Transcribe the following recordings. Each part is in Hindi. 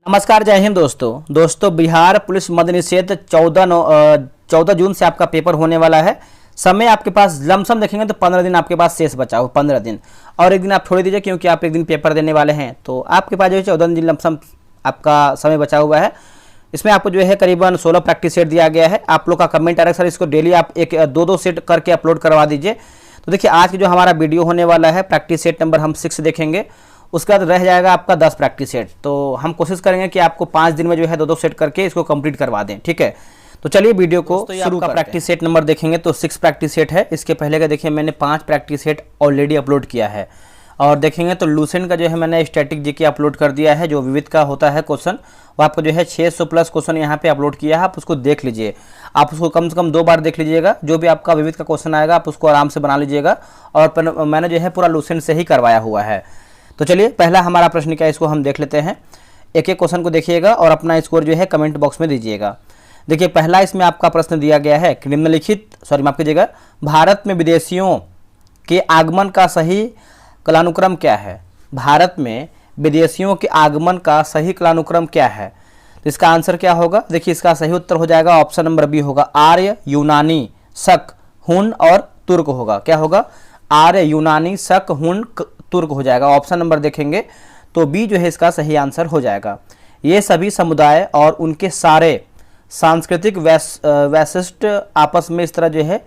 नमस्कार, जय हिंद दोस्तों बिहार पुलिस मद निषेध 14 जून से आपका पेपर होने वाला है। समय आपके पास लमसम देखेंगे तो 15 दिन आपके पास शेष बचा हो, 15 दिन और एक दिन आप छोड़ दीजिए क्योंकि आप एक दिन पेपर देने वाले हैं, तो आपके पास जो है 14 दिन लमसम आपका समय बचा हुआ है। इसमें आपको जो है करीबन 16 प्रैक्टिस सेट दिया गया है। आप लोग का कमेंट आ रहा है सर इसको डेली आप एक दो सेट करके अपलोड करवा दीजिए। तो देखिए आज की जो हमारा वीडियो होने वाला है प्रैक्टिस सेट नंबर हम 6 देखेंगे, उसके बाद रह जाएगा आपका 10 प्रैक्टिस सेट। तो हम कोशिश करेंगे कि आपको 5 दिन में जो है दो सेट करके इसको कंप्लीट करवा दें, ठीक है। तो चलिए वीडियो को शुरू करते हैं। प्रैक्टिस सेट नंबर देखेंगे तो 6 प्रैक्टिस सेट है। इसके पहले का देखिए मैंने 5 प्रैक्टिस सेट ऑलरेडी अपलोड किया है और देखेंगे तो लूसेंट का जो है मैंने स्टैटिक जीके अपलोड कर दिया है। जो विविध का होता है क्वेश्चन वो आपको जो है 600 प्लस क्वेश्चन यहाँ पे अपलोड किया है, आप उसको देख लीजिए। आप उसको कम से कम 2 बार देख लीजिएगा। जो भी आपका विविध का क्वेश्चन आएगा आप उसको आराम से बना लीजिएगा और मैंने जो है पूरा लूसेंट से ही करवाया हुआ है। तो चलिए पहला हमारा प्रश्न क्या है इसको हम देख लेते हैं। एक एक क्वेश्चन को देखिएगा और अपना स्कोर जो है कमेंट बॉक्स में दीजिएगा। देखिए पहला इसमें आपका प्रश्न दिया गया है कि निम्नलिखित माफ कीजिएगा, भारत में विदेशियों के आगमन का सही कालानुक्रम क्या है। भारत में विदेशियों के आगमन का सही कालानुक्रम क्या है। तो इसका आंसर क्या होगा, देखिए इसका सही उत्तर हो जाएगा ऑप्शन नंबर बी होगा, आर्य, यूनानी, शक, हुन और तुर्क होगा। क्या होगा, आर्य, यूनानी, शक, हुन, तुर्क हो जाएगा। ऑप्शन नंबर देखेंगे तो बी जो है इसका सही आंसर हो जाएगा। ये सभी समुदाय और उनके सारे सांस्कृतिक वैशिष्ट आपस में इस तरह जो है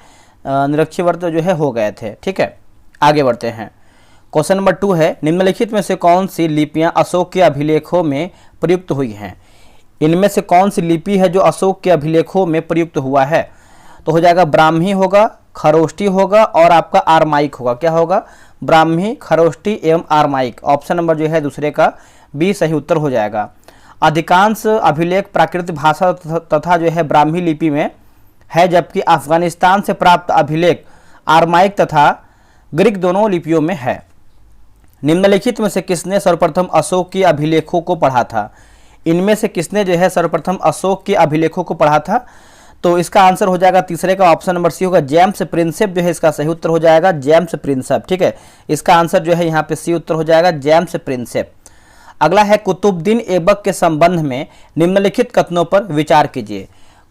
निरक्षीवर्त जो है हो गए थे, ठीक है। आगे बढ़ते हैं। क्वेश्चन नंबर 2 है, निम्नलिखित में से कौन सी लिपियां अशोक के अभिलेखों में प्रयुक्त हुई हैं। इनमें से कौन सी लिपि है जो अशोक के अभिलेखों में प्रयुक्त हुआ है। तो हो जाएगा ब्राह्मी होगा, खरोष्टी होगा और आपका आरमाइक होगा। क्या होगा, ब्राह्मी, खरोष्टी एवं आरमाइक। ऑप्शन नंबर जो है दूसरे का बी सही उत्तर हो जाएगा। अधिकांश अभिलेख प्राकृत भाषा तथा जो है ब्राह्मी लिपि में है, जबकि अफगानिस्तान से प्राप्त अभिलेख आरमाइक तथा ग्रीक दोनों लिपियों में है। निम्नलिखित में से किसने सर्वप्रथम अशोक के अभिलेखों को पढ़ा था। इनमें से किसने जो है सर्वप्रथम अशोक के अभिलेखों को पढ़ा था। तो इसका आंसर हो जाएगा तीसरे का ऑप्शन नंबर सी होगा, जेम्स प्रिंसेप जो है इसका सही उत्तर हो जाएगा, जेम्स प्रिंसेप, ठीक है। इसका आंसर जो है यहाँ पे सी उत्तर हो जाएगा, जेम्स प्रिंसेप। अगला है कुतुबुद्दीन ऐबक के संबंध में निम्नलिखित कथनों पर विचार कीजिए।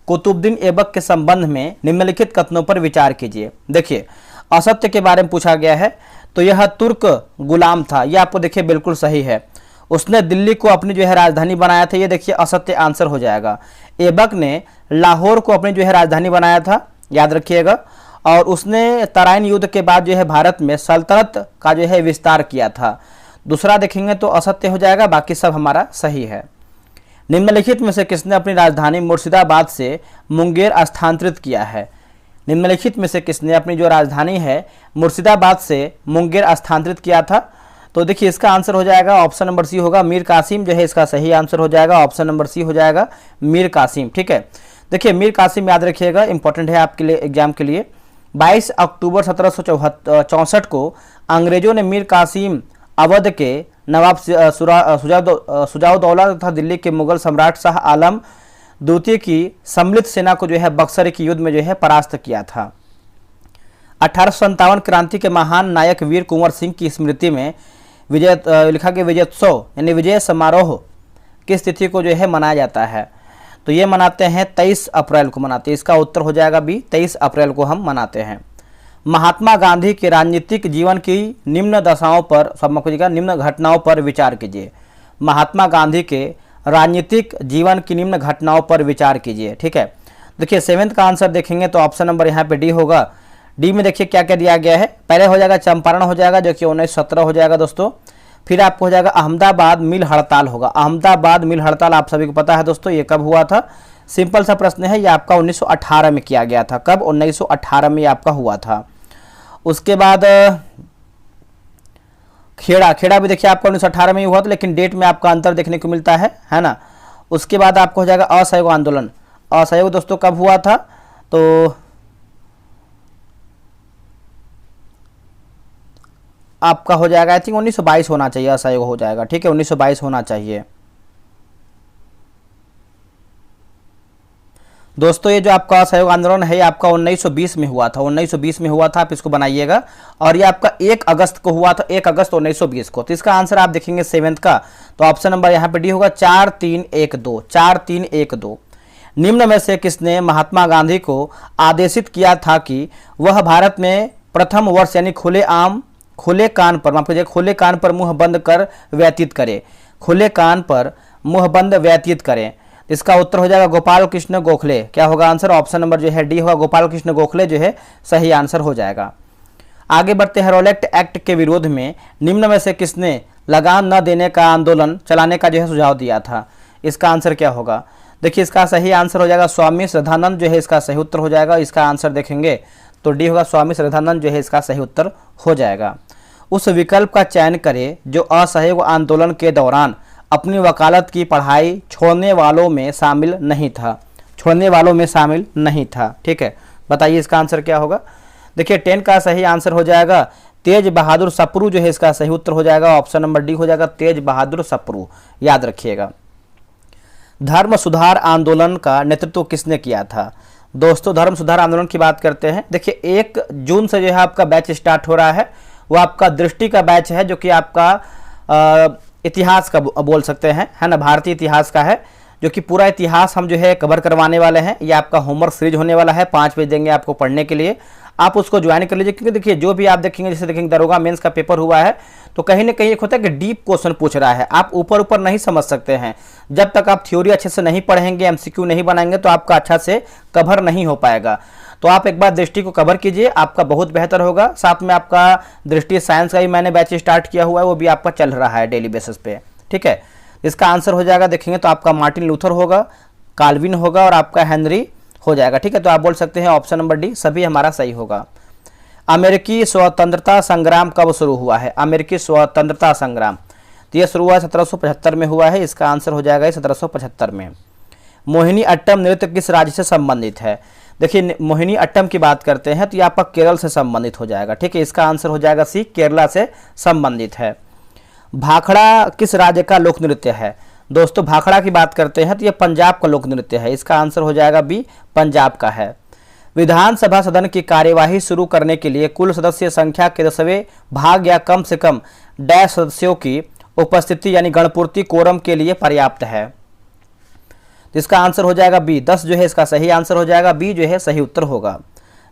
कुतुबुद्दीन ऐबक के संबंध में निम्नलिखित कथनों पर विचार कीजिए। देखिए असत्य के बारे में पूछा गया है, तो यह तुर्क गुलाम था, यह आपको देखिए बिल्कुल सही है। उसने दिल्ली को अपनी जो है राजधानी बनाया था, ये देखिए असत्य आंसर हो जाएगा। ऐबक ने लाहौर को अपनी जो है राजधानी बनाया था, याद रखिएगा। और उसने तराइन युद्ध के बाद जो है भारत में सल्तनत का जो है विस्तार किया था। दूसरा देखेंगे तो असत्य हो जाएगा, बाकी सब हमारा सही है। निम्नलिखित में से किसने अपनी राजधानी मुर्शिदाबाद से मुंगेर स्थानांतरित किया है। निम्नलिखित में से किसने अपनी जो राजधानी है मुर्शिदाबाद से मुंगेर स्थानांतरित किया था। तो देखिए इसका आंसर हो जाएगा ऑप्शन नंबर सी होगा, मीर कासिम जो है इसका सही आंसर हो जाएगा। ऑप्शन नंबर सी हो जाएगा, मीर कासिम, ठीक है। देखिए मीर कासिम याद रखिएगा, इंपॉर्टेंट है आपके लिए एग्जाम के लिए। 22 अक्टूबर 1764 को अंग्रेजों ने मीर कासिम अवध के नवाब सुजाउद्दौला तथा दिल्ली के मुगल सम्राट शाह आलम द्वितीय की सम्मिलित सेना को जो है बक्सर की युद्ध में जो है परास्त किया था। 1857 क्रांति के महान नायक वीर कुंवर सिंह की स्मृति में लिखा गया विजयोत्सव यानी विजय समारोह किस तिथि को जो है मनाया जाता है। तो ये मनाते हैं 23 अप्रैल को मनाते हैं। इसका उत्तर हो जाएगा बी, 23 अप्रैल को हम मनाते हैं। महात्मा गांधी के राजनीतिक जीवन की निम्न दशाओं पर निम्न घटनाओं पर विचार कीजिए। महात्मा गांधी के राजनीतिक जीवन की निम्न घटनाओं पर विचार कीजिए, ठीक है। देखिए 7th का आंसर देखेंगे तो ऑप्शन नंबर यहाँ पे डी होगा। डी में देखिए क्या क्या दिया गया है। पहले हो जाएगा चंपारण हो जाएगा जो कि 1917 हो जाएगा दोस्तों। फिर आपको हो जाएगा अहमदाबाद मिल हड़ताल होगा। अहमदाबाद मिल हड़ताल आप सभी को पता है दोस्तों ये कब हुआ था। सिंपल सा प्रश्न है, ये आपका 1918 में किया गया था। कब, 1918 में ये आपका हुआ था। उसके बाद खेड़ा भी देखिए आपका 1918 में ही हुआ था, लेकिन डेट में आपका अंतर देखने को मिलता है ना। उसके बाद आपको हो जाएगा असहयोग आंदोलन। असहयोग दोस्तों कब हुआ था, तो आपका हो जाएगा आई थिंक 1922 होना चाहिए, असहयोग हो जाएगा, ठीक है 1922 होना चाहिए। दोस्तों ये जो आपका असहयोग आंदोलन है ये आपका 1920 में हुआ था, 1920 में हुआ था, आप इसको बनाइएगा। और ये आपका 1 अगस्त को हुआ था, 1 अगस्त 1920 को। तो इसका आंसर आप देखेंगे 7th का, तो ऑप्शन नंबर यहाँ पे डी होगा 4312, 4312। निम्न में से किसने महात्मा गांधी को आदेशित किया था कि वह भारत में प्रथम वर्ष यानी खुले कान पर, माफ कीजिए, खुले कान पर मुंह बंद कर व्यतीत करे, खुले कान पर मुंह बंद व्यतीत करें। इसका उत्तर हो जाएगा गोपाल कृष्ण गोखले। क्या होगा आंसर? ऑप्शन नंबर जो है डी होगा, गोपाल कृष्ण गोखले जो है सही आंसर हो जाएगा। आगे बढ़ते हैं। रॉलेट एक्ट के विरोध में निम्न में से किसने लगान न देने का आंदोलन चलाने का जो है सुझाव दिया था? इसका आंसर क्या होगा? देखिए इसका सही आंसर हो जाएगा स्वामी श्रद्धानंद जो है इसका सही उत्तर हो जाएगा। इसका आंसर देखेंगे तो डी होगा, स्वामी श्रद्धानंद जो है इसका सही उत्तर हो जाएगा। उस विकल्प का चयन करें जो असहयोग आंदोलन के दौरान अपनी वकालत की पढ़ाई छोड़ने वालों में शामिल नहीं था, छोड़ने वालों में शामिल नहीं था। ठीक है, बताइए इसका आंसर क्या होगा? देखिए 10 का सही आंसर हो जाएगा तेज बहादुर सप्रू जो है इसका सही उत्तर हो जाएगा। ऑप्शन नंबर डी हो जाएगा, तेज बहादुर सप्रू, याद रखिएगा। धर्म सुधार आंदोलन का नेतृत्व किसने किया था? दोस्तों धर्म सुधार आंदोलन की बात करते हैं। देखिए 1 जून से जो है आपका बैच स्टार्ट हो रहा है, वो आपका दृष्टि का बैच है जो कि आपका इतिहास का बोल सकते हैं, है ना, भारतीय इतिहास का है, जो कि पूरा इतिहास हम जो है कवर करवाने वाले हैं। ये आपका होमवर्क सीरीज होने वाला है, 5 पेज देंगे आपको पढ़ने के लिए, आप उसको ज्वाइन कर लीजिए। क्योंकि देखिए जो भी आप देखेंगे, जैसे देखेंगे दरोगा मेंस का पेपर हुआ है तो कहीं ना कहीं एक होता है कि डीप क्वेश्चन पूछ रहा है, आप ऊपर ऊपर नहीं समझ सकते हैं। जब तक आप थ्योरी अच्छे से नहीं पढ़ेंगे, एमसीक्यू नहीं बनाएंगे तो आपका अच्छा से कवर नहीं हो पाएगा। तो आप एक बार दृष्टि को कवर कीजिए, आपका बहुत बेहतर होगा। साथ में आपका दृष्टि साइंस का भी मैंने बैच स्टार्ट किया हुआ है, वो भी आपका चल रहा है डेली बेसिस पे। ठीक है, इसका आंसर हो जाएगा देखेंगे तो आपका मार्टिन लूथर होगा, काल्विन होगा और आपका हेनरी हो जाएगा। ठीक है, तो आप बोल सकते हैं ऑप्शन नंबर डी सभी हमारा सही होगा। अमेरिकी स्वतंत्रता संग्राम कब शुरू हुआ है? अमेरिकी स्वतंत्रता संग्राम तो ये शुरू हुआ 1775 में हुआ है। इसका आंसर हो जाएगा 1775 में। मोहिनी अट्टम नृत्य किस राज्य से संबंधित है? देखिए मोहिनी अट्टम की बात करते हैं तो ये आपका केरल से संबंधित हो जाएगा। ठीक है, इसका आंसर हो जाएगा सी, केरला से संबंधित है। भाखड़ा किस राज्य का लोक नृत्य है? दोस्तों भाखड़ा की बात करते हैं तो ये पंजाब का लोक नृत्य है। इसका आंसर हो जाएगा बी, पंजाब का है। विधानसभा सदन की कार्यवाही शुरू करने के लिए कुल सदस्य संख्या के 10वें भाग या कम से कम डैश सदस्यों की उपस्थिति यानी गणपूर्ति कोरम के लिए पर्याप्त है। इसका आंसर हो जाएगा बी, 10 जो है इसका सही आंसर हो जाएगा, बी जो है सही उत्तर होगा।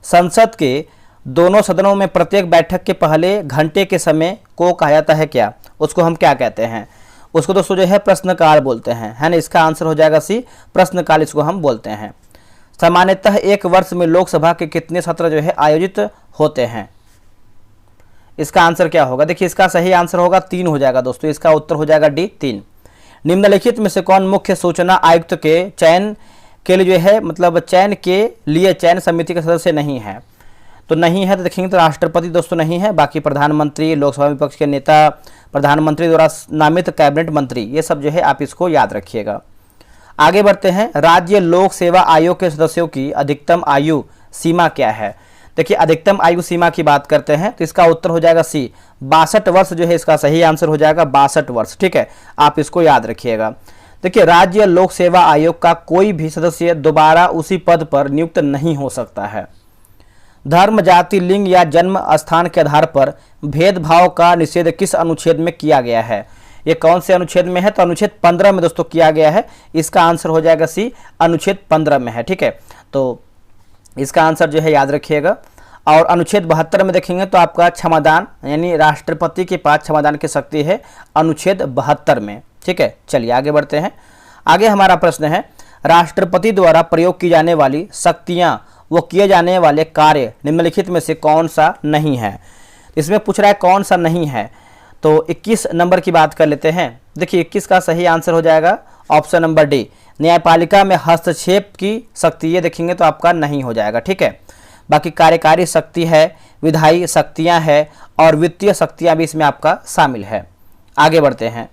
संसद के दोनों सदनों में प्रत्येक बैठक के पहले घंटे के समय को कहा जाता है क्या? उसको हम क्या कहते हैं? उसको दोस्तों जो है प्रश्नकाल बोलते हैं, है ना। इसका आंसर हो जाएगा सी, प्रश्नकाल इसको हम बोलते हैं। सामान्यतः एक वर्ष में लोकसभा के कितने सत्र जो है आयोजित होते हैं? इसका आंसर क्या होगा? देखिए इसका सही आंसर होगा 3 हो जाएगा दोस्तों। इसका उत्तर हो जाएगा डी, 3। निम्नलिखित में से कौन मुख्य सूचना आयुक्त के चयन के लिए जो है मतलब चयन के लिए चयन समिति का सदस्य नहीं है? तो नहीं है तो देखेंगे तो राष्ट्रपति दोस्तों नहीं है, बाकी प्रधानमंत्री, लोकसभा विपक्ष के नेता, प्रधानमंत्री द्वारा नामित कैबिनेट मंत्री, ये सब जो है आप इसको याद रखिएगा। आगे बढ़ते हैं। राज्य लोक सेवा आयोग के सदस्यों की अधिकतम आयु सीमा क्या है? देखिए अधिकतम आयु सीमा की बात करते हैं तो इसका उत्तर हो जाएगा सी, 62 वर्ष जो है इसका सही आंसर हो जाएगा, 62 वर्ष। ठीक है, आप इसको याद रखिएगा। देखिए राज्य लोक सेवा आयोग का कोई भी सदस्य दोबारा उसी पद पर नियुक्त नहीं हो सकता है। धर्म, जाति, लिंग या जन्म स्थान के आधार पर भेदभाव का निषेध किस अनुच्छेद में किया गया है? ये कौन से अनुच्छेद में है? तो अनुच्छेद 15 में दोस्तों किया गया है। इसका आंसर हो जाएगा सी, अनुच्छेद 15 में है। ठीक है, तो इसका आंसर जो है याद रखिएगा। और अनुच्छेद 72 में देखेंगे तो आपका क्षमादान यानी राष्ट्रपति के पास क्षमादान की शक्ति है, अनुच्छेद 72 में। ठीक है, चलिए आगे बढ़ते हैं। आगे हमारा प्रश्न है, राष्ट्रपति द्वारा प्रयोग की जाने वाली शक्तियां वो किए जाने वाले कार्य निम्नलिखित में से कौन सा नहीं है? इसमें पूछ रहा है कौन सा नहीं है, तो 21 नंबर की बात कर लेते हैं। देखिए 21 का सही आंसर हो जाएगा ऑप्शन नंबर डी, न्यायपालिका में हस्तक्षेप की शक्ति, ये देखेंगे तो आपका नहीं हो जाएगा। ठीक है, बाकी कार्यकारी शक्ति है, विधायी शक्तियां हैं और वित्तीय शक्तियां भी इसमें आपका शामिल है। आगे बढ़ते हैं।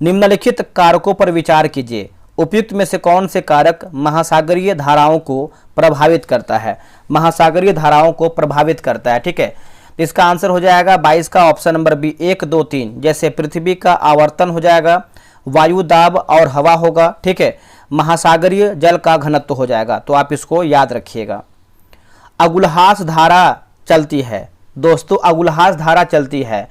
निम्नलिखित कारकों पर विचार कीजिए, उपयुक्त में से कौन से कारक महासागरीय धाराओं को प्रभावित करता है? महासागरीय धाराओं को प्रभावित करता है। ठीक है, इसका आंसर हो जाएगा 22 का ऑप्शन नंबर बी, 1, 2, 3। जैसे पृथ्वी का आवर्तन हो जाएगा, वायु दाब और हवा होगा। ठीक है, महासागरीय जल का घनत्व हो जाएगा, तो आप इसको याद रखिएगा। अगुलहास धारा चलती है दोस्तों, अगुलहास धारा चलती है,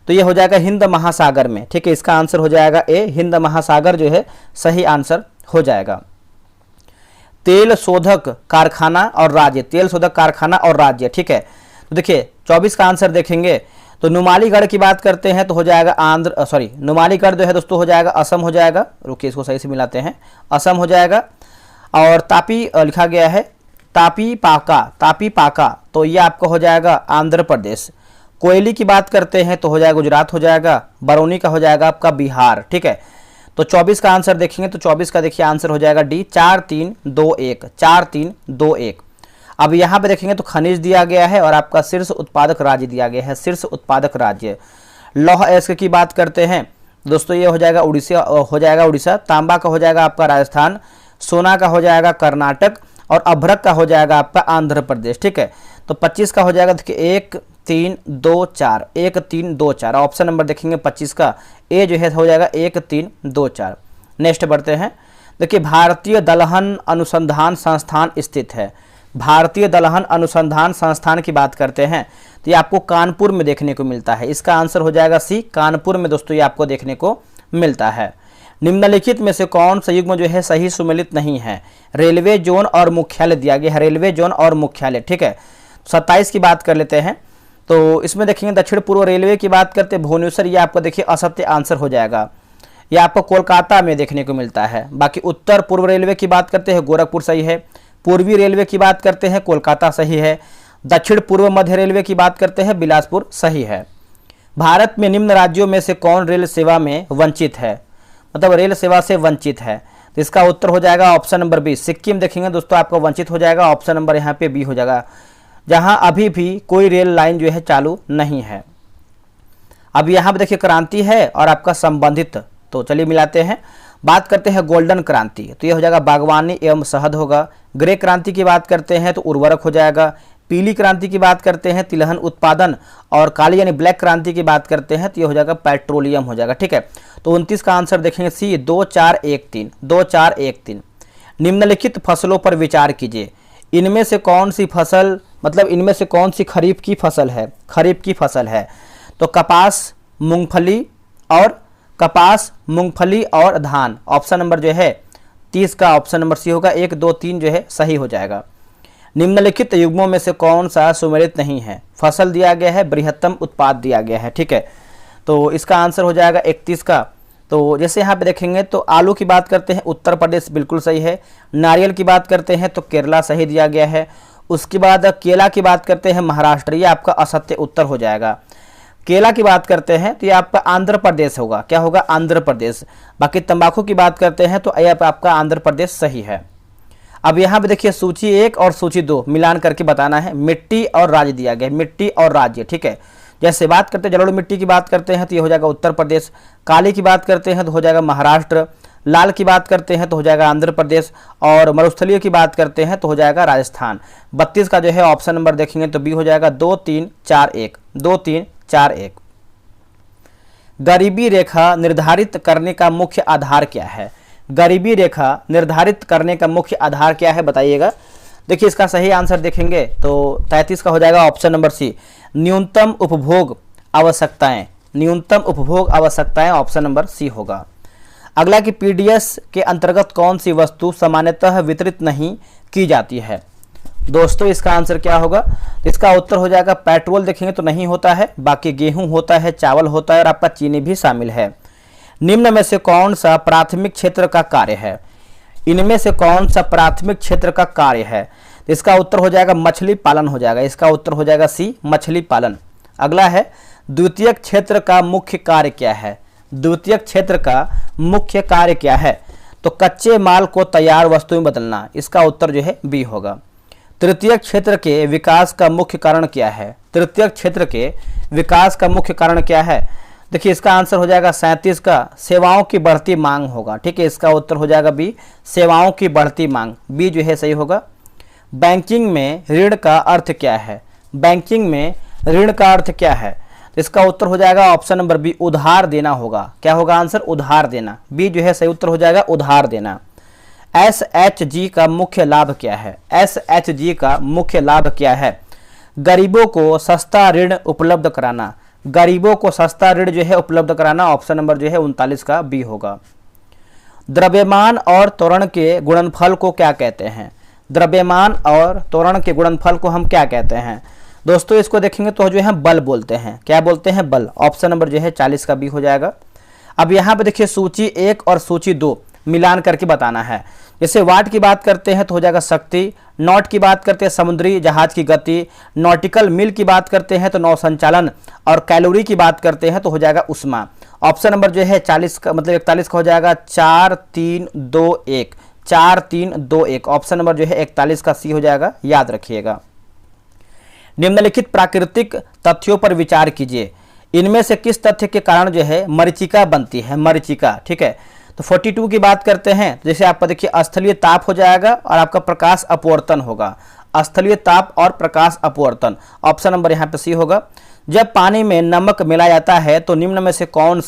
तो ये हो जाएगा हिंद महासागर में, ठीक है। इसका आंसर हो जाएगा ए, हिंद महासागर जो है सही आंसर हो जाएगा। तेल शोधक कारखाना और राज्य, तेल शोधक कारखाना और राज्य, ठीक है। तो देखिए 24 का आंसर देखेंगे तो नुमालीगढ़ की बात करते हैं तो हो जाएगा नुमालीगढ़ जो है दोस्तों हो जाएगा असम हो जाएगा, रुकिए इसको सही से मिलाते हैं, असम हो जाएगा। और तापी लिखा गया है तापी पाका, तो ये आपका हो जाएगा आंध्र प्रदेश। कोयली की बात करते हैं तो हो जाएगा गुजरात हो जाएगा। बरौनी का हो जाएगा आपका बिहार, ठीक है। तो 24 का आंसर देखेंगे तो 24 का देखिए आंसर हो जाएगा डी, 4-3-2-1। अब यहाँ पे देखेंगे तो खनिज दिया गया है और आपका शीर्ष उत्पादक राज्य दिया गया है, शीर्ष उत्पादक राज्य। लौह अयस्क की बात करते हैं दोस्तों, ये हो जाएगा उड़ीसा। तांबा का हो जाएगा आपका राजस्थान, सोना का हो जाएगा कर्नाटक और अभ्रक का हो जाएगा आपका आंध्र प्रदेश, ठीक है। तो 25 का हो जाएगा देखिए 1-3-2-4, ऑप्शन नंबर देखेंगे 25 का ए जो है हो जाएगा 1-3-2-4। नेक्स्ट बढ़ते हैं, देखिए भारतीय दलहन अनुसंधान संस्थान स्थित है। भारतीय दलहन अनुसंधान संस्थान की बात करते हैं तो ये आपको कानपुर में देखने को मिलता है। इसका आंसर हो जाएगा सी, कानपुर में दोस्तों ये आपको देखने को मिलता है। निम्नलिखित में से कौन सा युग्म जो है सही सुमेलित नहीं है? रेलवे जोन और मुख्यालय दिया गया है, रेलवे जोन और मुख्यालय, ठीक है। 27 की बात कर लेते हैं तो इसमें देखेंगे दक्षिण पूर्व रेलवे की बात करते हैं भुवनेश्वर, ये आपको देखिए असत्य आंसर हो जाएगा, ये आपको कोलकाता में देखने को मिलता है। बाकी उत्तर पूर्व रेलवे की बात करते हैं गोरखपुर सही है। पूर्वी रेलवे की बात करते हैं कोलकाता सही है। दक्षिण पूर्व मध्य रेलवे की बात करते हैं बिलासपुर सही है। भारत में निम्न राज्यों में से कौन रेल सेवा में वंचित है, मतलब रेल सेवा से वंचित है? तो इसका उत्तर हो जाएगा ऑप्शन नंबर बी, सिक्किम देखेंगे दोस्तों आपको वंचित हो जाएगा, ऑप्शन नंबर यहाँ पे बी हो जाएगा, जहां अभी भी कोई रेल लाइन जो है चालू नहीं है। अब यहाँ पे देखिए क्रांति है और आपका संबंधित, तो चलिए मिलाते हैं। बात करते हैं गोल्डन क्रांति, तो ये हो जाएगा बागवानी एवं शहद होगा। ग्रे क्रांति की बात करते हैं तो उर्वरक हो जाएगा। पीली क्रांति की बात करते हैं तिलहन उत्पादन, और काली यानी ब्लैक क्रांति की बात करते हैं तो ये हो जाएगा पेट्रोलियम हो जाएगा, ठीक है। तो 29 का आंसर देखेंगे सी, 2-4-1-3। निम्नलिखित फसलों पर विचार कीजिए, इनमें से कौन सी फसल, मतलब इनमें से कौन सी खरीफ की फसल है? खरीफ की फसल है तो कपास, मूंगफली और धान। ऑप्शन नंबर जो है 30 का ऑप्शन नंबर सी होगा, 1, 2, 3 जो है सही हो जाएगा। निम्नलिखित युग्मों में से कौन सा सुमेलित नहीं है? फसल दिया गया है, बृहत्तम उत्पाद दिया गया है, ठीक है। तो इसका आंसर हो जाएगा 31 का। तो जैसे यहाँ पे देखेंगे तो आलू की बात करते हैं उत्तर प्रदेश बिल्कुल सही है। नारियल की बात करते हैं तो केरला सही दिया गया है। उसके बाद केला की बात करते हैं महाराष्ट्र, ये आपका असत्य उत्तर हो जाएगा। केला की बात करते हैं तो ये आपका आंध्र प्रदेश होगा, क्या होगा? आंध्र प्रदेश। बाकी तंबाकू की बात करते हैं तो ये आपका आंध्र प्रदेश सही है। अब यहाँ पे देखिए सूची 1 और सूची 2 मिलान करके बताना है। मिट्टी और राज्य दिया गया है, मिट्टी और राज्य, ठीक है। जैसे बात करते हैं जलोढ़ मिट्टी की बात करते हैं तो ये हो जाएगा उत्तर प्रदेश। काली की बात करते हैं तो हो जाएगा महाराष्ट्र। लाल की बात करते हैं तो हो जाएगा आंध्र प्रदेश, और मरुस्थलीय की बात करते हैं तो हो जाएगा राजस्थान। 32 का जो है ऑप्शन नंबर देखेंगे तो बी हो जाएगा, 2-3-4-1। गरीबी रेखा निर्धारित करने का मुख्य आधार क्या है? गरीबी रेखा निर्धारित करने का मुख्य आधार क्या है बताइएगा। देखिए इसका सही आंसर देखेंगे तो 33 का हो जाएगा ऑप्शन नंबर सी, न्यूनतम उपभोग आवश्यकताएं, ऑप्शन नंबर सी होगा। अगला कि पीडीएस के अंतर्गत कौन सी वस्तु सामान्यतः वितरित नहीं की जाती है? दोस्तों इसका आंसर क्या होगा? इसका उत्तर हो जाएगा पेट्रोल देखेंगे तो नहीं होता है, बाकी गेहूं होता है, चावल होता है और आपका चीनी भी शामिल है। निम्न में से कौन सा प्राथमिक क्षेत्र का कार्य है? इनमें से कौन सा प्राथमिक क्षेत्र का कार्य है? इसका उत्तर हो जाएगा मछली पालन हो जाएगा, इसका उत्तर हो जाएगा सी, मछली पालन। अगला है द्वितीयक क्षेत्र का मुख्य कार्य क्या है? द्वितीयक क्षेत्र का मुख्य कार्य क्या है? तो कच्चे माल को तैयार वस्तु में बदलना, इसका उत्तर जो है बी होगा। तृतीयक क्षेत्र के विकास का मुख्य कारण क्या है? तृतीयक क्षेत्र के विकास का मुख्य कारण क्या है? देखिए इसका आंसर हो जाएगा 37 का, सेवाओं की बढ़ती मांग होगा, ठीक है। इसका उत्तर हो जाएगा बी, सेवाओं की बढ़ती मांग, बी जो है सही होगा। बैंकिंग में ऋण का अर्थ क्या है? बैंकिंग में ऋण का अर्थ क्या है? इसका उत्तर हो जाएगा ऑप्शन नंबर बी, उधार देना होगा। क्या होगा आंसर? उधार देना, बी जो है सही उत्तर हो जाएगा, उधार देना। SHG का मुख्य लाभ क्या है? SHG का मुख्य लाभ क्या है? गरीबों को सस्ता ऋण उपलब्ध कराना। गरीबों को सस्ता ऋण जो है उपलब्ध कराना। ऑप्शन नंबर जो है 39 का बी होगा। द्रव्यमान और त्वरण के गुणनफल को क्या कहते हैं? द्रव्यमान और त्वरण के गुणनफल को हम क्या कहते हैं? दोस्तों इसको देखेंगे तो जो है बल बोलते हैं। क्या बोलते हैं? बल। ऑप्शन नंबर जो है 40 का बी हो जाएगा। अब यहाँ पे देखिए सूची 1 और सूची 2 मिलान करके बताना है। जैसे वाट की बात करते हैं तो हो जाएगा शक्ति, नॉट की बात करते हैं समुद्री जहाज की गति, नॉटिकल मील की बात करते हैं तो नौ संचालन, और कैलोरी की बात करते हैं तो हो जाएगा उष्मा। ऑप्शन नंबर जो है 40 का मतलब 41 का हो जाएगा 4 3 2 1, 4 3 2 1। ऑप्शन नंबर जो है 41 का सी हो जाएगा, याद रखिएगा। निम्नलिखित प्राकृतिक तथ्यों पर विचार कीजिए। इनमें से किस तथ्य के कारण जो है मरीचिका बनती है? मरीचिका, ठीक है। तो 42 की बात करते हैं, जैसे आपका देखिए स्थलीय ताप हो जाएगा और आपका प्रकाश अपवर्तन होगा। स्थलीय ताप और प्रकाश अपवर्तन, ऑप्शन नंबर यहाँ पे सी होगा। जब पानी में नमक मिलाया जाता है तो निम्न में से कौन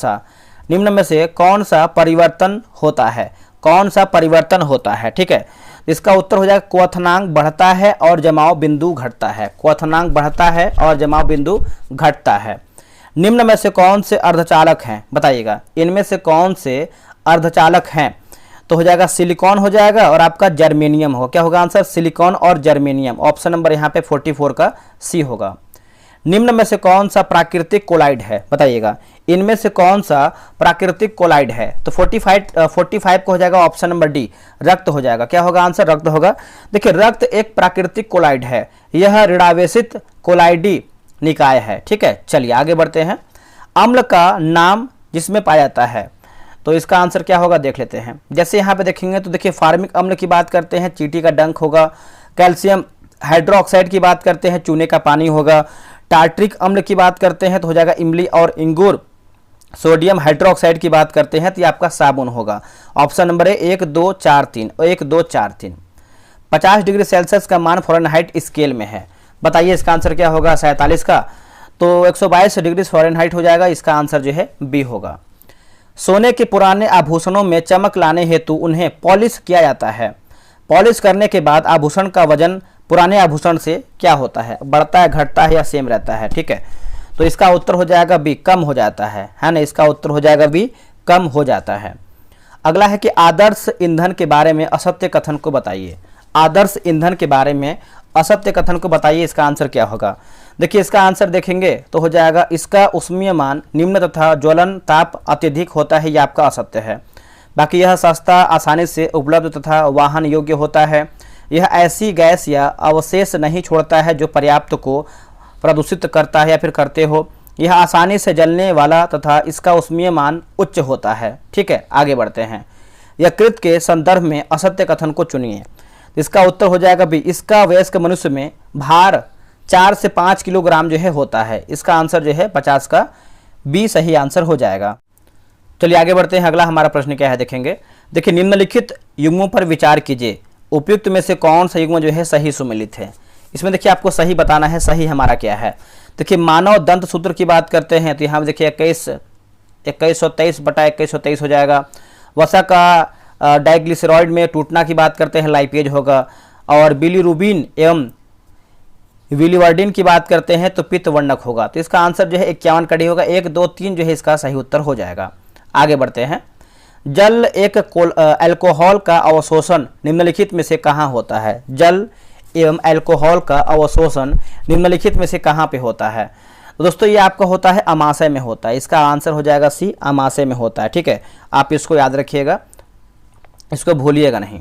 सा परिवर्तन होता है? कौन सा परिवर्तन होता है? ठीक है, इसका उत्तर हो जाएगा क्वथनांक बढ़ता है और जमाव बिंदु घटता है। क्वथनांक बढ़ता है और जमाव बिंदु घटता है। निम्न में से कौन से अर्धचालक हैं? बताइएगा, इनमें से कौन से अर्धचालक हैं? तो हो जाएगा सिलिकॉन हो जाएगा और आपका जर्मेनियम होगा। क्या होगा आंसर? सिलिकॉन और जर्मेनियम। ऑप्शन नंबर यहाँ पे 44 का सी होगा। निम्न में से कौन सा प्राकृतिक कोलाइड है? बताइएगा, इनमें से कौन सा प्राकृतिक कोलाइड है? तो 45 को हो जाएगा ऑप्शन नंबर डी, रक्त हो जाएगा। क्या होगा आंसर? रक्त होगा। देखिए रक्त एक प्राकृतिक कोलाइड है, यह ऋणावेशित कोलाइडी निकाय है। ठीक है, चलिए आगे बढ़ते हैं। अम्ल का नाम जिसमें पाया जाता है, तो इसका आंसर क्या होगा देख लेते हैं। जैसे यहाँ पे देखेंगे तो देखिए फार्मिक अम्ल की बात करते हैं, चींटी का डंक होगा। कैल्शियम हाइड्रोक्साइड की बात करते हैं, चूने का पानी होगा। टार्ट्रिक अम्ल की बात करते हैं तो हो जाएगा इमली और इंगूर। सोडियम हाइड्रोक्साइड की बात करते हैं तो ये आपका साबुन होगा। ऑप्शन नंबर है 1 2 4 3, 1 2 4 3। 50 डिग्री सेल्सियस का मान फ़ारेनहाइट स्केल में है। बताइए इसका आंसर क्या होगा? 47 का, तो 122 डिग्री फ़ारेनहाइट हो जाएगा। इसका आंसर जो है बी होगा। सोने के पुराने आभूषणों में चमक लाने हेतु उन्हें पॉलिश किया जाता है। पॉलिश करने के बाद आभूषण का वजन पुराने आभूषण से क्या होता है? बढ़ता है, घटता है या सेम रहता है? ठीक है, तो इसका उत्तर हो जाएगा बी, कम हो जाता है ना। इसका उत्तर हो जाएगा बी, कम हो जाता है। अगला है कि आदर्श ईंधन के बारे में असत्य कथन को बताइए। आदर्श ईंधन के बारे में असत्य कथन को बताइए। इसका आंसर क्या होगा? देखिए इसका आंसर देखेंगे तो हो जाएगा इसका ऊष्मीयमान निम्न तथा ज्वलन ताप अत्यधिक होता है, यह आपका असत्य है। बाकी यह सस्ता, आसानी से उपलब्ध तथा वाहन योग्य होता है। यह ऐसी गैस या अवशेष नहीं छोड़ता है जो पर्याप्त को प्रदूषित करता है या फिर करते हो। यह आसानी से जलने वाला तथा इसका ऊष्मीयमान उच्च होता है। ठीक है, आगे बढ़ते हैं। यकृत के संदर्भ में असत्य कथन को चुनिए। इसका उत्तर हो जाएगा बी, इसका वयस्क मनुष्य में भार 4 से 5 किलोग्राम जो है होता है। इसका आंसर जो है 50 का बी सही आंसर हो जाएगा। चलिए आगे बढ़ते हैं। अगला हमारा प्रश्न क्या है देखेंगे। देखिए निम्नलिखित युग्मों पर विचार कीजिए। उपयुक्त में से कौन सा युग्म जो है सही सुमेलित है? इसमें देखिए आपको सही बताना है, सही हमारा क्या है। देखिए मानव दंत सूत्र की बात करते हैं तो यहाँ देखिए 2123/2123 हो जाएगा। वसा का डाइग्लिसरॉइड में टूटना की बात करते हैं, लाइपेज होगा। और बिलीरुबिन एवं विलिवर्डिन की बात करते हैं तो पित्त वर्णक होगा। तो इसका आंसर जो है 51 कड़ी होगा। 1 2 3 जो है इसका सही उत्तर हो जाएगा। आगे बढ़ते हैं। जल एक अल्कोहल का अवशोषण निम्नलिखित में से कहाँ होता है? जल एवं अल्कोहल का अवशोषण निम्नलिखित में से कहाँ पे होता है? तो दोस्तों ये आपका होता है अमाशय में होता है। इसका आंसर हो जाएगा सी, अमाशय में होता है। ठीक है, आप इसको याद रखिएगा, इसको भूलिएगा नहीं।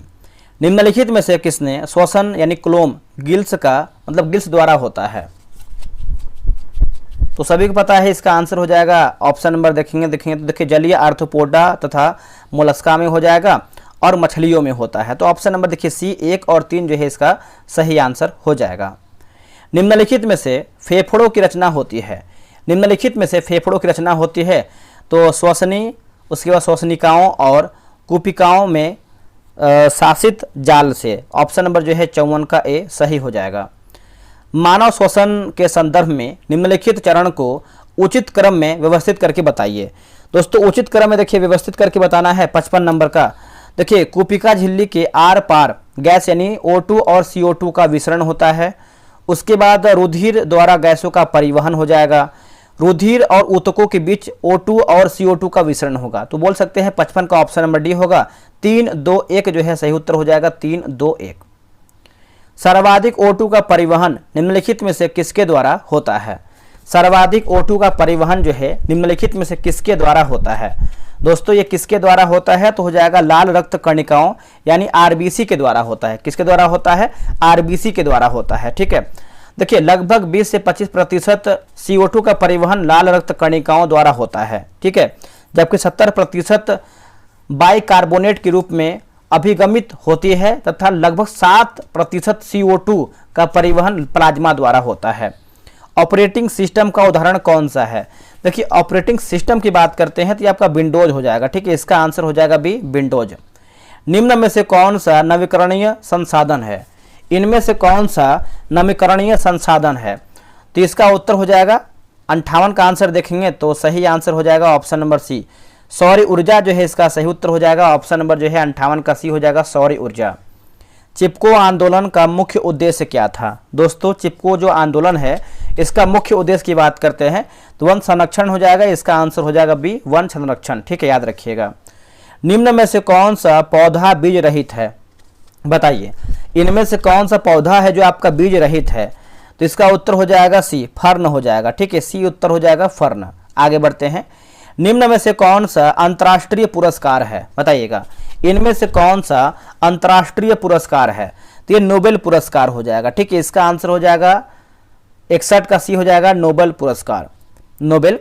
निम्नलिखित में से किसने श्वसन यानी क्लोम गिल्स का मतलब गिल्स द्वारा होता है? तो सभी को पता है, इसका आंसर हो जाएगा ऑप्शन नंबर देखेंगे तो देखिए जलीय आर्थ्रोपोडा तथा मोलस्का में हो जाएगा और मछलियों में होता है। तो ऑप्शन नंबर देखिए सी 1 और 3 जो है इसका सही आंसर हो जाएगा। निम्नलिखित में से फेफड़ों की रचना होती है। निम्नलिखित में से फेफड़ों की रचना होती है तो श्वसनी, उसके बाद श्वसनिकाओं और कुपिकाओं में शासित जाल से। ऑप्शन नंबर जो है 54 का ए सही हो जाएगा। मानव श्वसन के संदर्भ में निम्नलिखित चरण को उचित क्रम में व्यवस्थित करके बताइए। दोस्तों उचित क्रम में देखिए व्यवस्थित करके बताना है 55 नंबर का। देखिए कूपिका झिल्ली के आर पार गैस यानी O2 और CO2 का विसरण होता है। उसके बाद रुधिर द्वारा गैसों का परिवहन हो जाएगा। रुधिर और ऊतकों के बीच O2 और CO2 का विसरण होगा। तो बोल सकते हैं 55 का ऑप्शन नंबर डी होगा। 3, 2, 1 जो है सही उत्तर हो जाएगा 3, 2, 1। सर्वाधिक O2 का परिवहन निम्नलिखित में से किसके द्वारा होता है? सर्वाधिक O2 का परिवहन जो है निम्नलिखित में से किसके द्वारा होता है? दोस्तों ये किसके द्वारा होता है? तो हो जाएगा लाल रक्त कणिकाओं यानी आरबीसी के द्वारा होता है। किसके द्वारा होता है? आरबीसी के द्वारा होता है। ठीक है, देखिए लगभग 20 से 25% CO2 का परिवहन लाल रक्त कणिकाओं द्वारा होता है। ठीक है, जबकि 70% बाइकार्बोनेट के रूप में अभिगमित होती है तथा लगभग 7% CO2 का परिवहन प्लाज्मा द्वारा होता है। ऑपरेटिंग सिस्टम का उदाहरण कौन सा है? देखिए ऑपरेटिंग सिस्टम की बात करते हैं तो ये आपका विंडोज हो जाएगा। ठीक है, इसका आंसर हो जाएगा बी, विंडोज। निम्न में से कौन सा नवीकरणीय संसाधन है? इनमें से कौन सा नवीकरणीय संसाधन है? तो इसका उत्तर हो जाएगा 58 का आंसर देखेंगे तो सही आंसर हो जाएगा ऑप्शन नंबर सी, सौर ऊर्जा जो है इसका सही उत्तर हो जाएगा। ऑप्शन नंबर जो है 58 का सी हो जाएगा, सौर ऊर्जा। चिपको आंदोलन का मुख्य उद्देश्य क्या था? दोस्तों चिपको जो आंदोलन है इसका मुख्य उद्देश्य की बात करते हैं तो वन संरक्षण हो जाएगा। इसका आंसर हो जाएगा बी, वन संरक्षण। ठीक है, याद रखिएगा। निम्न में से कौन सा पौधा बीज रहित है? बताइए इनमें से कौन सा पौधा है जो आपका बीज रहित है? तो इसका उत्तर हो जाएगा सी, फर्न हो जाएगा। ठीक है, सी उत्तर हो जाएगा फर्न। आगे बढ़ते हैं। निम्न में से कौन सा अंतर्राष्ट्रीय पुरस्कार है? बताइएगा इनमें से कौन सा अंतर्राष्ट्रीय पुरस्कार है? तो ये नोबेल पुरस्कार हो जाएगा। ठीक है, इसका आंसर हो जाएगा 61 का सी हो जाएगा, नोबेल पुरस्कार, नोबेल।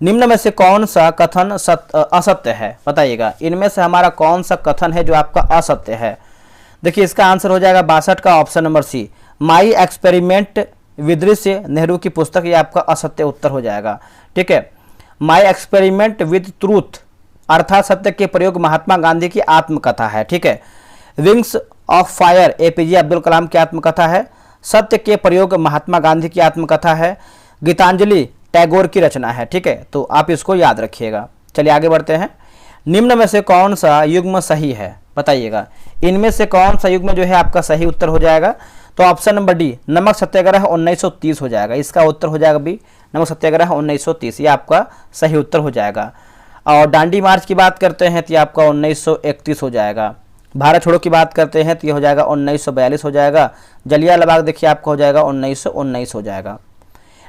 निम्न में से कौन सा कथन असत्य है? बताइएगा इनमें से हमारा कौन सा कथन है जो आपका असत्य है? देखिए इसका आंसर हो जाएगा 62 का option number C, my experiment with से नेहरू की पुस्तक, ये आपका असत्य उत्तर हो जाएगा। ठीक है, माई एक्सपेरिमेंट विद ट्रूथ अर्थात सत्य के प्रयोग महात्मा गांधी की आत्मकथा है। ठीक है, wings of fire APJ Abdul Kalam की आत्मकथा है। सत्य के प्रयोग महात्मा गांधी की आत्मकथा है। गीतांजलि टैगोर की रचना है। ठीक है, तो आप इसको याद रखिएगा। चलिए आगे बढ़ते हैं। निम्न में से कौन सा युग्म सही है? बताइएगा इनमें से कौन सा युग्म जो है आपका सही उत्तर हो जाएगा? तो ऑप्शन नंबर डी, नमक सत्याग्रह 1930 हो जाएगा। इसका उत्तर हो जाएगा बी, नमक सत्याग्रह 1930, ये आपका सही उत्तर हो जाएगा। और डांडी मार्च की बात करते हैं तो ये आपका 1931 हो जाएगा। भारत छोड़ो की बात करते हैं तो ये हो जाएगा 1942 हो जाएगा। जलियांवाला बाग देखिए आपका हो जाएगा 1919 हो जाएगा।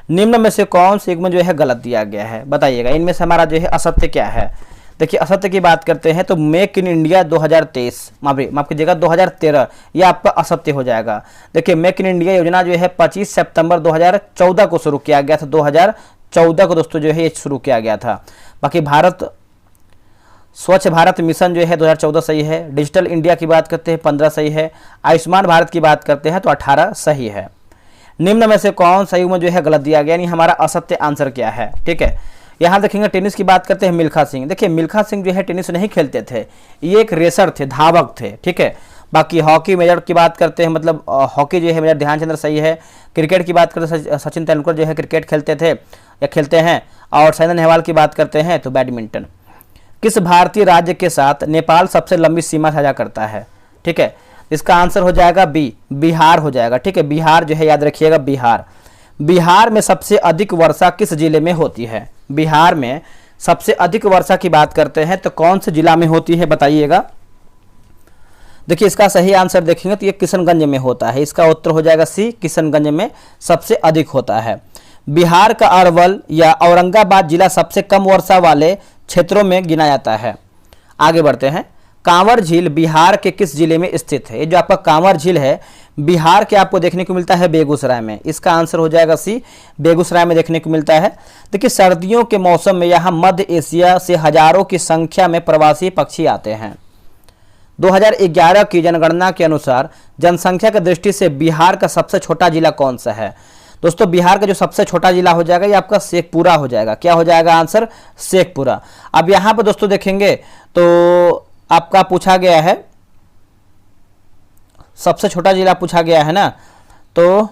निम्न में से कौन से युग्म जो है गलत दिया गया है? बताइएगा इनमें से हमारा जो है असत्य क्या है? देखिए असत्य की बात करते हैं तो मेक इन इंडिया 2023 माफ कीजिएगा 2013, ये आपका असत्य हो जाएगा। देखिए मेक इन इंडिया योजना जो है 25 सितंबर 2014 को शुरू किया गया था। 2014 को दोस्तों जो है ये शुरू किया गया था। बाकी भारत स्वच्छ भारत मिशन जो है 2014 सही है। डिजिटल इंडिया की बात करते हैं 15 सही है। आयुष्मान भारत की बात करते हैं तो 18 सही है। निम्न में से कौन सा युग्म जो है गलत दिया गया, यानी हमारा असत्य आंसर क्या है? ठीक है, यहाँ देखेंगे टेनिस की बात करते हैं मिल्खा सिंह। देखिए मिल्खा सिंह जो है टेनिस नहीं खेलते थे, ये एक रेसर थे, धावक थे। ठीक है, बाकी हॉकी मेजर की बात करते हैं, मतलब हॉकी जो है मेजर ध्यानचंद्र सही है। क्रिकेट की बात करते हैं सचिन तेंदुलकर जो है क्रिकेट खेलते थे या खेलते हैं। और साइना नेहवाल की बात करते हैं तो बैडमिंटन। किस भारतीय राज्य के साथ नेपाल सबसे लंबी सीमा साझा करता है? ठीक है, इसका आंसर हो जाएगा बी, बिहार हो जाएगा। ठीक है, बिहार जो है याद रखिएगा, बिहार। बिहार में सबसे अधिक वर्षा किस जिले में होती है? बिहार में सबसे अधिक वर्षा की बात करते हैं तो कौन से जिला में होती है बताइएगा। देखिए इसका सही आंसर देखेंगे तो ये किशनगंज में होता है। इसका उत्तर हो जाएगा सी, किशनगंज में सबसे अधिक होता है। बिहार का अरवल या औरंगाबाद जिला सबसे कम वर्षा वाले क्षेत्रों में गिना जाता है। आगे बढ़ते हैं। कांवर झील बिहार के किस जिले में स्थित है? ये जो आपका कांवर झील है बिहार के आपको देखने को मिलता है बेगूसराय में। इसका आंसर हो जाएगा सी, बेगूसराय में देखने को मिलता है। देखिए सर्दियों के मौसम में यहाँ मध्य एशिया से हजारों की संख्या में प्रवासी पक्षी आते हैं। 2011 की जनगणना के अनुसार जनसंख्या की दृष्टि से बिहार का सबसे छोटा जिला कौन सा है? दोस्तों बिहार का जो सबसे छोटा जिला हो जाएगा ये आपका शेखपुरा हो जाएगा। क्या हो जाएगा आंसर? शेखपुरा। अब यहाँ पर दोस्तों देखेंगे तो आपका पूछा गया है सबसे छोटा जिला पूछा गया है ना, तो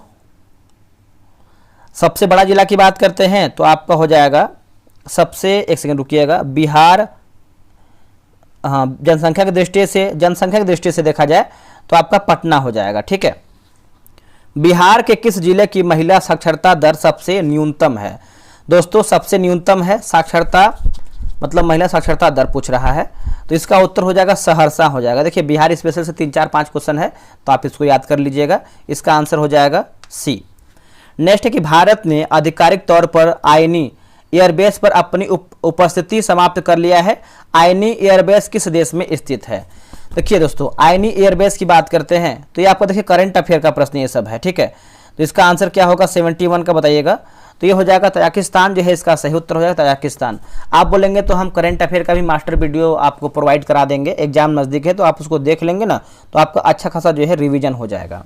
सबसे बड़ा जिला की बात करते हैं तो आपका हो जाएगा सबसे, एक सेकंड रुकिएगा, बिहार हाँ, जनसंख्या की दृष्टि से देखा जाए तो आपका पटना हो जाएगा। ठीक है। बिहार के किस जिले की महिला साक्षरता दर सबसे न्यूनतम है? दोस्तों सबसे न्यूनतम है साक्षरता, मतलब महिला साक्षरता दर पूछ रहा है, तो इसका उत्तर हो जाएगा सहरसा हो जाएगा। देखिए बिहार स्पेशल से 3 4 5 क्वेश्चन है, तो आप इसको याद कर लीजिएगा। इसका आंसर हो जाएगा सी। नेक्स्ट है कि भारत ने आधिकारिक तौर पर आईनी एयरबेस पर अपनी उपस्थिति समाप्त कर लिया है। आईनी एयरबेस किस देश में स्थित है? देखिए दोस्तों, आईनी एयरबेस की बात करते हैं तो ये आपको देखिए करंट अफेयर का प्रश्न ये सब है। ठीक है। तो इसका आंसर क्या होगा? 71 का बताइएगा। तो ये हो जाएगा तजाकिस्तान जो है, इसका सही उत्तर हो जाएगा तजाकिस्तान। आप बोलेंगे तो हम करंट अफेयर का भी मास्टर वीडियो आपको प्रोवाइड करा देंगे, एग्जाम नज़दीक है तो आप उसको देख लेंगे ना, तो आपका अच्छा खासा जो है रिवीजन हो जाएगा।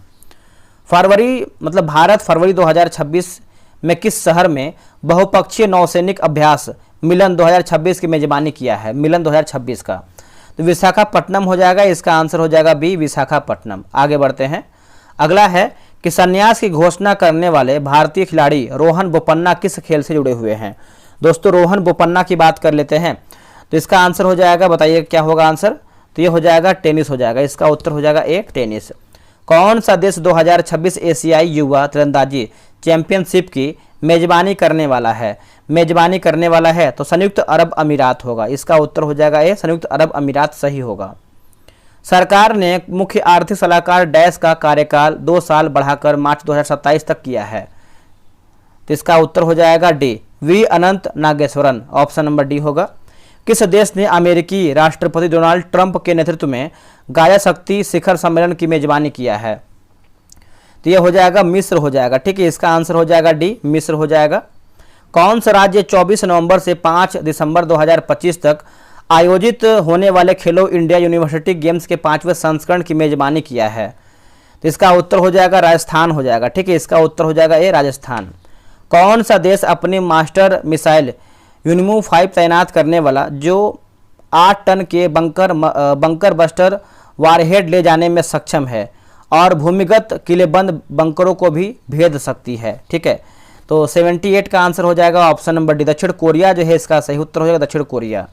भारत फरवरी 2026 में किस शहर में बहुपक्षीय नौसैनिक अभ्यास मिलन 2026 की मेजबानी किया है? मिलन 2026 का, तो विशाखापट्टनम हो जाएगा। इसका आंसर हो जाएगा बी, विशाखापट्टनम। आगे बढ़ते हैं। अगला है कि संन्यास की घोषणा करने वाले भारतीय खिलाड़ी रोहन बोपन्ना किस खेल से जुड़े हुए हैं? दोस्तों रोहन बोपन्ना की बात कर लेते हैं, तो इसका आंसर हो जाएगा, बताइए क्या होगा आंसर? तो ये हो जाएगा टेनिस हो जाएगा। इसका उत्तर हो जाएगा ए, टेनिस। कौन सा देश 2026 एशियाई युवा तीरंदाजी चैंपियनशिप की मेजबानी करने वाला है? मेजबानी करने वाला है तो संयुक्त अरब अमीरात होगा। इसका उत्तर हो जाएगा ए, संयुक्त अरब अमीरात सही होगा। सरकार ने मुख्य आर्थिक सलाहकार डैश का कार्यकाल 2 साल बढ़ाकर मार्च 2027 तक किया है, तो इसका उत्तर हो जाएगा D, V Anantha Nageswaran. Option number D होगा। किस देश ने अमेरिकी राष्ट्रपति डोनाल्ड ट्रंप के नेतृत्व में गाया शक्ति शिखर सम्मेलन की मेजबानी किया है? तो ये हो जाएगा मिस्र हो जाएगा। ठीक है। इसका आंसर हो जाएगा डी, मिस्र हो जाएगा। कौन सा राज्य 24 नवंबर से 5 दिसंबर 2025 तक आयोजित होने वाले खेलो इंडिया यूनिवर्सिटी गेम्स के 5वें संस्करण की मेजबानी किया है? तो इसका उत्तर हो जाएगा राजस्थान हो जाएगा। ठीक है। इसका उत्तर हो जाएगा ए, राजस्थान। कौन सा देश अपनी मास्टर मिसाइल यूनिमू 5 तैनात करने वाला जो 8 टन के बंकर बस्टर वारहेड ले जाने में सक्षम है और भूमिगत किलेबंद बंकरों को भी भेद सकती है? ठीक है। तो 78 का आंसर हो जाएगा ऑप्शन नंबर डी, दक्षिण कोरिया जो है इसका सही उत्तर हो जाएगा, दक्षिण कोरिया।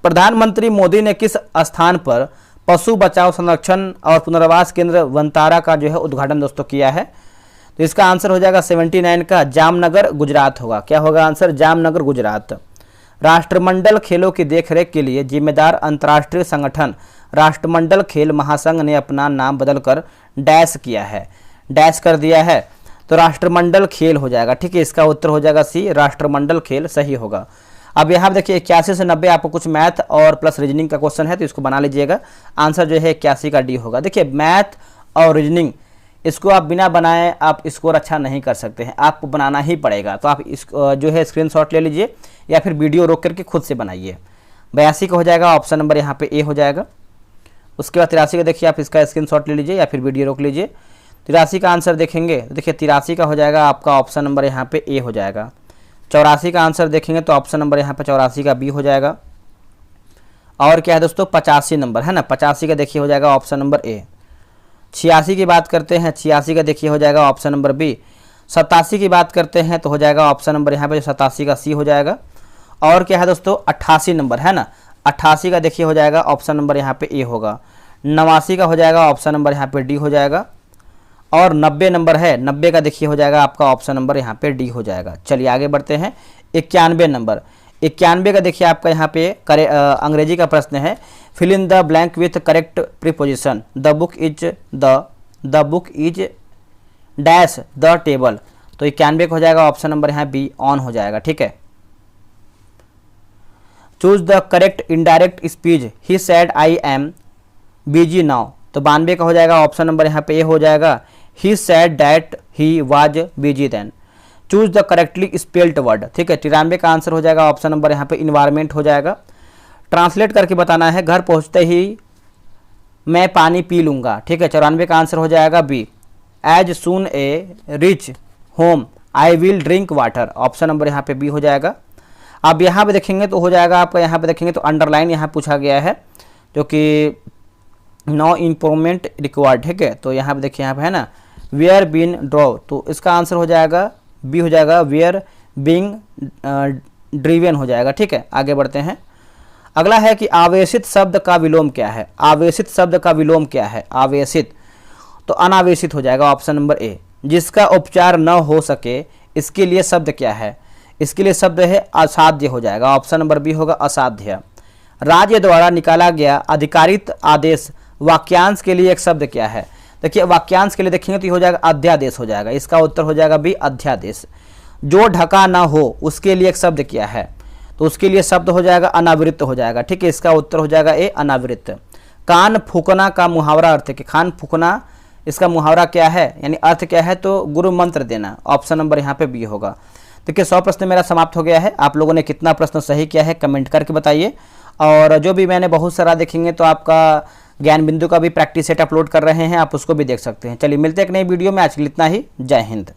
प्रधानमंत्री मोदी ने किस स्थान पर पशु बचाव संरक्षण और पुनर्वास केंद्र वंतारा का जो है उद्घाटन दोस्तों किया है? तो इसका आंसर हो जाएगा 79 का, जामनगर गुजरात होगा। क्या होगा आंसर? जामनगर गुजरात। राष्ट्रमंडल खेलों की देखरेख के लिए जिम्मेदार अंतर्राष्ट्रीय संगठन राष्ट्रमंडल खेल महासंघ ने अपना नाम बदलकर डैश किया है, डैश कर दिया है, तो राष्ट्रमंडल खेल हो जाएगा। ठीक है। इसका उत्तर हो जाएगा सी, राष्ट्रमंडल खेल सही होगा। अब यहाँ देखिए 81 से 90 आपको कुछ मैथ और प्लस रीजनिंग का क्वेश्चन है, तो इसको बना लीजिएगा। आंसर जो है 81 का डी होगा। देखिए मैथ और रीजनिंग इसको आप बिना बनाए आप स्कोर अच्छा नहीं कर सकते हैं, आपको बनाना ही पड़ेगा। तो आप इस जो है स्क्रीनशॉट ले लीजिए या फिर वीडियो रोक करके खुद से बनाइए। 82 का हो जाएगा ऑप्शन नंबर यहाँ पे ए हो जाएगा। उसके बाद 83 का देखिए आप इसका स्क्रीनशॉट ले लीजिए या फिर वीडियो रोक लीजिए। 83 का आंसर देखेंगे तो देखिए 83 का हो जाएगा आपका ऑप्शन नंबर यहाँ पे ए हो जाएगा। 84 का आंसर देखेंगे तो ऑप्शन नंबर यहाँ पे 84 का बी हो जाएगा। और क्या है दोस्तों 85 नंबर है ना, 85 का देखिए हो जाएगा ऑप्शन नंबर ए। 86 की बात करते हैं, 86 का देखिए हो जाएगा ऑप्शन नंबर बी। 87 की बात करते हैं तो हो जाएगा ऑप्शन नंबर यहाँ पे 87 का सी हो जाएगा। और क्या है दोस्तों 88 नंबर है ना, 88 का देखिए हो जाएगा ऑप्शन नंबर यहाँ पे ए होगा। 89 का हो जाएगा ऑप्शन नंबर यहाँ पे डी हो जाएगा। और 90 नंबर है, 90 का देखिए हो जाएगा आपका ऑप्शन नंबर यहाँ पे डी हो जाएगा। चलिए आगे बढ़ते हैं। 91 नंबर, 91 का देखिए आपका यहाँ पे अंग्रेजी का प्रश्न है, fill in the blank with correct preposition, the book is dash the table. तो 91 हो जाएगा ऑप्शन नंबर यहाँ बी ऑन हो जाएगा। ठीक है। Choose the correct indirect speech, he said I am busy now. तो 92 का हो जाएगा ऑप्शन नंबर यहाँ पे ए हो जाएगा, he said that he was busy then. Choose the correctly spelled word. ठीक है। 93 का आंसर हो जाएगा ऑप्शन नंबर यहाँ पे इन्वायरमेंट हो जाएगा। ट्रांसलेट करके बताना है, घर पहुँचते ही मैं पानी पी लूँगा। ठीक है। 94 का आंसर हो जाएगा B, as soon a reach home I will drink water. Option number यहाँ पे बी हो जाएगा। अब यहाँ पे देखेंगे तो हो जाएगा आपका, यहाँ पे देखेंगे तो अंडरलाइन यहाँ पूछा गया है जो कि नो इम्प्रूवमेंट रिक्वायर्ड। ठीक है। तो यहाँ पे देखिए यहाँ पे है ना वेयर बीन ड्रॉ, तो इसका आंसर हो जाएगा बी हो जाएगा, वेयर बीइंग ड्रिवन हो जाएगा। ठीक है। आगे बढ़ते हैं। अगला है कि आवेशित शब्द का विलोम क्या है। आवेशित शब्द का विलोम क्या है? आवेशित, तो अनावेशित हो जाएगा ऑप्शन नंबर ए। जिसका उपचार न हो सके, इसके लिए शब्द क्या है? इसके लिए शब्द है असाध्य हो जाएगा, ऑप्शन नंबर बी होगा असाध्य। राज्य द्वारा निकाला गया अधिकारित आदेश वाक्यांश के लिए एक शब्द क्या है? देखिए वाक्यांश के लिए देखेंगे तो ये हो जाएगा अध्यादेश हो जाएगा, इसका उत्तर हो जाएगा बी अध्यादेश। जो ढका ना हो उसके लिए एक शब्द क्या है? तो उसके लिए शब्द हो जाएगा अनावृत हो जाएगा, ठीक है, इसका उत्तर हो जाएगा ए अनावृत। कान फूकना का मुहावरा अर्थ है कि कान फूकना, इसका मुहावरा क्या है यानी अर्थ क्या है? तो गुरु मंत्र देना, ऑप्शन नंबर यहाँ पे बी होगा। देखिए 100 प्रश्न मेरा समाप्त हो गया है। आप लोगों ने कितना प्रश्न सही किया है कमेंट करके बताइए। और जो भी मैंने बहुत सारा देखेंगे तो आपका ज्ञान बिंदु का भी प्रैक्टिस सेट अपलोड कर रहे हैं, आप उसको भी देख सकते हैं। चलिए मिलते हैं एक नई वीडियो में, आज के लिए इतना ही। जय हिंद।